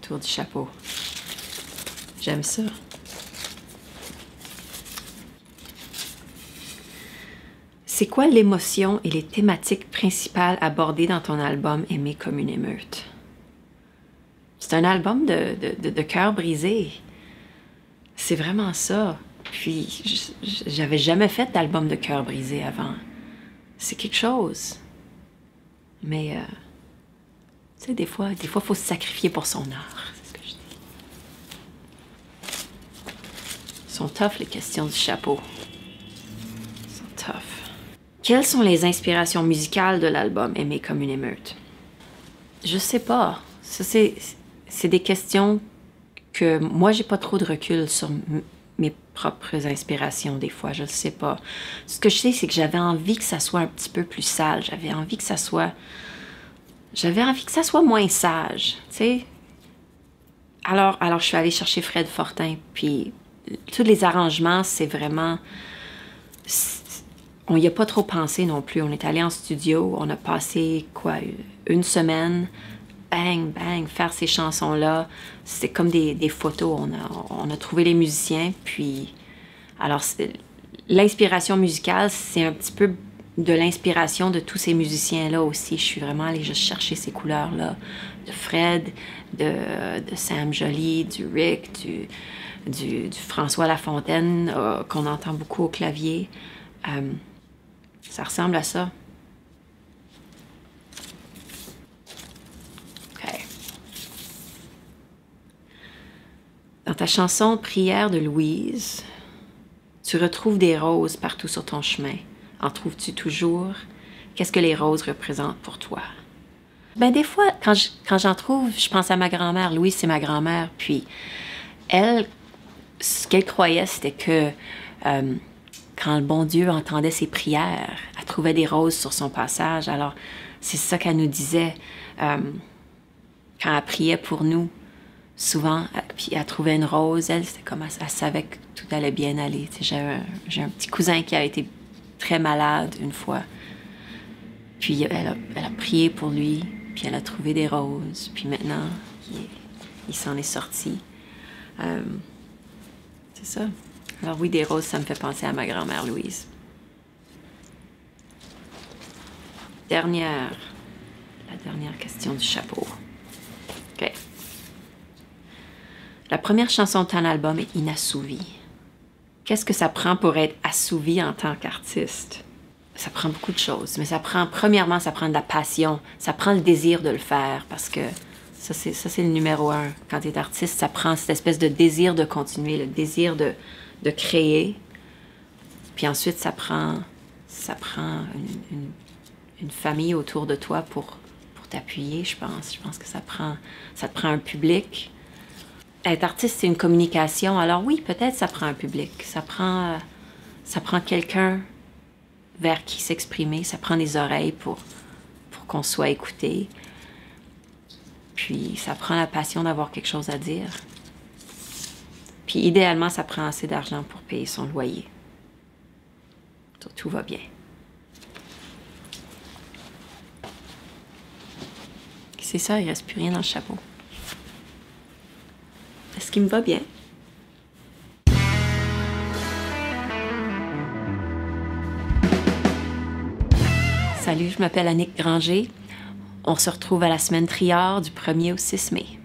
autour du chapeau. J'aime ça. C'est quoi l'émotion et les thématiques principales abordées dans ton album Aimer comme une émeute? C'est un album de cœur brisé. C'est vraiment ça. Puis, j'avais jamais fait d'album de cœur brisé avant. C'est quelque chose. Mais, tu sais, des fois, il faut se sacrifier pour son art. C'est ce que je dis. Ils sont tough, les questions du chapeau. Ils sont tough. Quelles sont les inspirations musicales de l'album Aimer comme une émeute? Je sais pas. Ça, c'est des questions que moi, j'ai pas trop de recul sur mes propres inspirations des fois, je le sais pas. Ce que je sais, c'est que j'avais envie que ça soit un petit peu plus sale. J'avais envie que ça soit moins sage, tu sais. Alors, je suis allée chercher Fred Fortin, puis tous les arrangements, c'est vraiment... On y a pas trop pensé non plus. On est allé en studio, on a passé, une semaine... bang, bang, faire ces chansons-là. C'est comme des photos. On a trouvé les musiciens, puis... Alors, l'inspiration musicale, c'est un petit peu de l'inspiration de tous ces musiciens-là aussi. Je suis vraiment allée juste chercher ces couleurs-là. De Fred, de Sam Joly, du Rick, du François Lafontaine, qu'on entend beaucoup au clavier. Ça ressemble à ça. Dans ta chanson « Prière de Louise », tu retrouves des roses partout sur ton chemin. En trouves-tu toujours? Qu'est-ce que les roses représentent pour toi? Ben des fois, quand j'en trouve, je pense à ma grand-mère. Louise, c'est ma grand-mère. Puis elle, ce qu'elle croyait, c'était que quand le bon Dieu entendait ses prières, elle trouvait des roses sur son passage. Alors, c'est ça qu'elle nous disait quand elle priait pour nous. Souvent, puis elle trouvait une rose, elle, c'était comme elle savait que tout allait bien aller. J'ai un petit cousin qui a été très malade une fois. Puis elle a prié pour lui, puis elle a trouvé des roses. Puis maintenant, il s'en est sorti. C'est ça. Alors oui, des roses, ça me fait penser à ma grand-mère Louise. La dernière question du chapeau. OK. La première chanson de ton album est Inassouvi. Qu'est-ce que ça prend pour être assouvi en tant qu'artiste? Ça prend beaucoup de choses, mais premièrement, ça prend de la passion, ça prend le désir de le faire, parce que ça, c'est le numéro 1. Quand tu es artiste, ça prend cette espèce de désir de continuer, le désir de créer. Puis ensuite, ça prend une famille autour de toi pour t'appuyer, je pense. Je pense que ça te prend un public. Être artiste, c'est une communication. Alors oui, peut-être ça prend un public. Ça prend quelqu'un vers qui s'exprimer. Ça prend des oreilles pour qu'on soit écouté. Puis ça prend la passion d'avoir quelque chose à dire. Puis idéalement, ça prend assez d'argent pour payer son loyer. Tout va bien. C'est ça, il ne reste plus rien dans le chapeau. Est-ce qu'il me va bien? Salut, je m'appelle Annick Granger. On se retrouve à la semaine Triard du 1er au 6 mai.